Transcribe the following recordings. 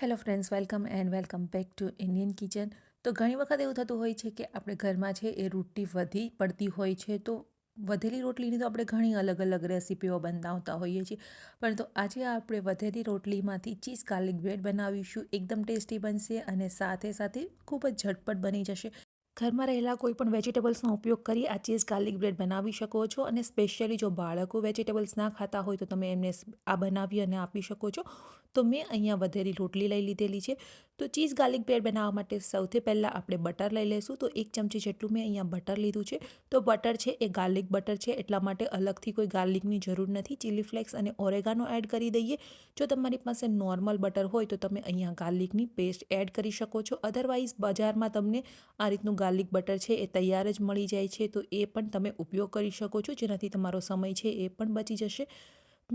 Hello friends, welcome back to Indian kitchen. તો ઘણી વખત એવું થતું હોય છે કે આપણે ઘરમાં છે એ રોટલી વધી પડતી હોય છે, તો વધેલી રોટલીની તો આપણે ઘણી અલગ અલગ રેસીપીઓ બનાવતા હોઈએ છીએ. પરંતુ આજે આપણે વધેલી રોટલીમાંથી ચીઝ ગાર્લિક બ્રેડ બનાવીશું. એકદમ ટેસ્ટી બનશે અને સાથે સાથે ખૂબ જ ઝટપટ બની જશે. ઘરમાં રહેલા કોઈ પણ વેજીટેબલ્સનો ઉપયોગ કરી આ ચીઝ ગાર્લિક બ્રેડ બનાવી શકો છો. અને સ્પેશિયલી જો બાળકો વેજીટેબલ્સ ના ખાતા હોય તો તમે એમને આ બનાવી અને આપી શકો છો. તો મેં અહીંયા વધેલી રોટલી લઈ લીધેલી છે. તો ચીઝ ગાર્લિક બ્રેડ બનાવવા માટે સૌથી પહેલાં આપણે બટર લઈ લઈશું. તો 1 ચમચી જેટલું મેં અહીંયા બટર લીધું છે. તો બટર છે એ ગાર્લિક બટર છે, એટલા માટે અલગથી કોઈ ગાર્લિકની જરૂર નથી. ચીલી ફ્લેક્સ અને ઓરેગાનો એડ કરી દઈએ. જો તમારી પાસે નોર્મલ બટર હોય તો તમે અહીંયા ગાર્લિકની પેસ્ટ એડ કરી શકો છો. અધરવાઇઝ બજારમાં તમને આ રીતનું ગાર્લિક બટર છે એ તૈયાર જ મળી જાય છે, તો એ પણ તમે ઉપયોગ કરી શકો છો, જેનાથી તમારો સમય છે એ પણ બચી જશે.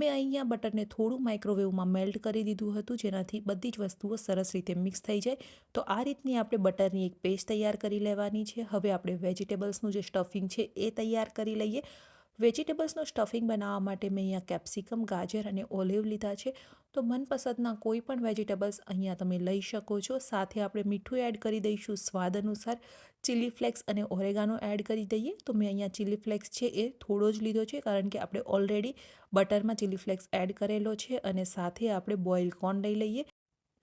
મેં અહીંયા બટરને થોડું માઇક્રોવેવમાં મેલ્ટ કરી દીધું હતું, જેનાથી બધી જ વસ્તુઓ સરસ રીતે મિક્સ થઈ જાય. તો આ રીતની આપણે બટરની એક પેસ્ટ તૈયાર કરી લેવાની છે. હવે આપણે વેજીટેબલ્સનું જે સ્ટફિંગ છે એ તૈયાર કરી લઈએ. વેજીટેબલ્સનું સ્ટફિંગ બનાવવા માટે મેં અહીંયા કેપ્સિકમ, ગાજર અને ઓલિવ લીધા છે. તો મનપસંદના કોઈ પણ વેજીટેબલ્સ અહીંયા તમે લઈ શકો છો. સાથે આપણે મીઠું એડ કરી દઈશું સ્વાદ અનુસાર. ચીલી ફ્લેક્સ અને ઓરેગાનો એડ કરી દઈએ. તો મેં અહીંયા ચીલી ફ્લેક્સ છે એ થોડો જ લીધો છે, કારણ કે આપણે ઓલરેડી બટરમાં ચીલી ફ્લેક્સ એડ કરેલો છે. અને સાથે આપણે બોઇલ કોર્ન લઈ લઈએ.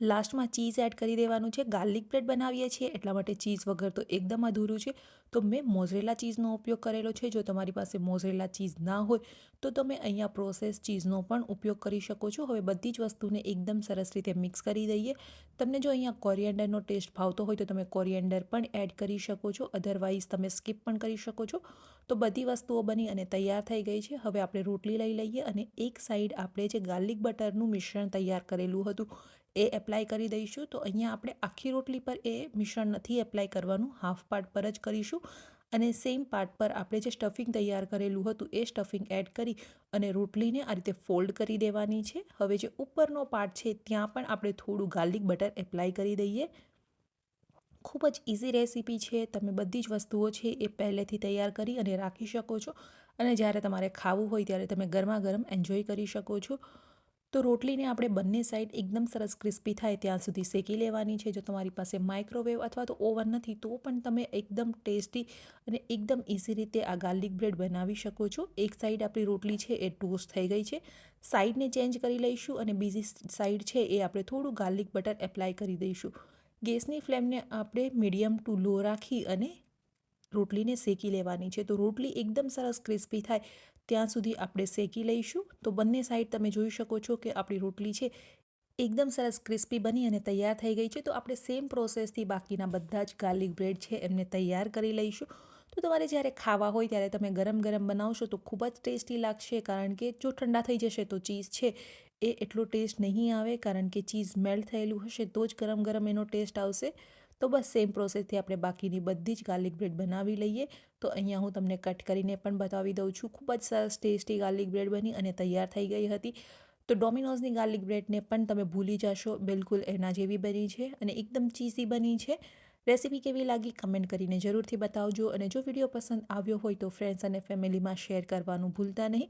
લાસ્ટમાં ચીઝ એડ કરી દેવાનું છે. ગાર્લિક બ્રેડ બનાવીએ છીએ એટલા માટે ચીઝ વગર તો એકદમ અધૂરું છે. તો મેં મોઝરેલા ચીઝનો ઉપયોગ કરેલો છે. જો તમારી પાસે મોઝરેલા ચીઝ ના હોય તો તમે અહીંયા પ્રોસેસ ચીઝનો પણ ઉપયોગ કરી શકો છો. હવે બધી જ વસ્તુને એકદમ સરસ રીતે મિક્સ કરી દઈએ. તમને જો અહીંયા કોરિએન્ડરનો ટેસ્ટ ભાવતો હોય તો તમે કોરિએન્ડર પણ એડ કરી શકો છો, અધરવાઇઝ તમે સ્કીપ પણ કરી શકો છો. તો બધી વસ્તુઓ બની અને તૈયાર થઈ ગઈ છે. હવે આપણે રોટલી લઈ લઈએ અને એક સાઈડ આપણે જે ગાર્લિક બટરનું મિશ્રણ તૈયાર કરેલું હતું એ એપ્લાય કરી દઈશું. તો અહીંયા આપણે આખી રોટલી પર એ મિશ્રણ નથી એપ્લાય કરવાનું, હાફ પાર્ટ પર જ કરીશું. અને સેમ પાર્ટ પર આપણે જે સ્ટફિંગ તૈયાર કરેલું હતું એ સ્ટફિંગ એડ કરી અને રોટલીને આ રીતે ફોલ્ડ કરી દેવાની છે. હવે જે ઉપરનો પાર્ટ છે ત્યાં પણ આપણે થોડું ગાર્લિક બટર એપ્લાય કરી દઈએ. ખૂબ જ ઇઝી રેસીપી છે. તમે બધી જ વસ્તુઓ છે એ પહેલેથી તૈયાર કરી અને રાખી શકો છો, અને જ્યારે તમારે ખાવું હોય ત્યારે તમે ગરમા ગરમ એન્જોય કરી શકો છો. તો રોટલીને આપણે બંને સાઈડ એકદમ સરસ ક્રિસ્પી થાય ત્યાં સુધી શેકી લેવાની છે. જો તમારી પાસે માઇક્રોવેવ અથવા તો ઓવન નથી તો પણ તમે એકદમ ટેસ્ટી અને એકદમ ઇઝી રીતે આ ગાર્લિક બ્રેડ બનાવી શકો છો. એક સાઈડ આપણી રોટલી છે એ ટોસ્ટ થઈ ગઈ છે. સાઈડને ચેન્જ કરી લઈશું અને બીજી સાઈડ છે એ આપણે થોડું ગાર્લિક બટર એપ્લાય કરી દઈશું. ગેસની ફ્લેમને આપણે મીડિયમ ટુ લો રાખી અને રોટલીને શેકી લેવાની છે. તો રોટલી એકદમ સરસ ક્રિસ્પી થાય ત્યાં સુધી આપણે શેકી લઈશું. તો બંને સાઈડ તમે જોઈ શકો છો કે આપણી રોટલી છે એકદમ સરસ ક્રિસ્પી બની અને તૈયાર થઈ ગઈ છે. તો આપણે સેમ પ્રોસેસથી બાકીના બધા જ ગાર્લિક બ્રેડ છે એમને તૈયાર કરી લઈશું. તો તમારે જ્યારે ખાવા હોય ત્યારે તમે ગરમ ગરમ બનાવશો તો ખૂબ જ ટેસ્ટી લાગશે, કારણ કે જો ઠંડા થઈ જશે તો ચીઝ છે એ એટલો ટેસ્ટ નહીં આવે, કારણ કે ચીઝ મેલ્ટ થયેલું હશે તો જ ગરમ ગરમ એનો ટેસ્ટ આવશે. તો બસ સેમ પ્રોસેસથી આપણે બાકીની બધી જ ગાર્લિક બ્રેડ બનાવી લઈએ. તો અહીંયા હું તમને કટ કરીને પણ બતાવી દઉં છું. ખૂબ જ સરસ ટેસ્ટી ગાર્લિક બ્રેડ બની અને તૈયાર થઈ ગઈ હતી. તો ડોમિનોઝની ગાર્લિક બ્રેડને પણ તમે ભૂલી જશો, બિલકુલ એના જેવી બની છે અને એકદમ ચીઝી બની છે. રેસીપી કેવી લાગી કમેન્ટ કરીને જરૂરથી બતાવજો. અને જો વિડીયો પસંદ આવ્યો હોય તો ફ્રેન્ડ્સ અને ફેમિલીમાં શેર કરવાનું ભૂલતા નહીં.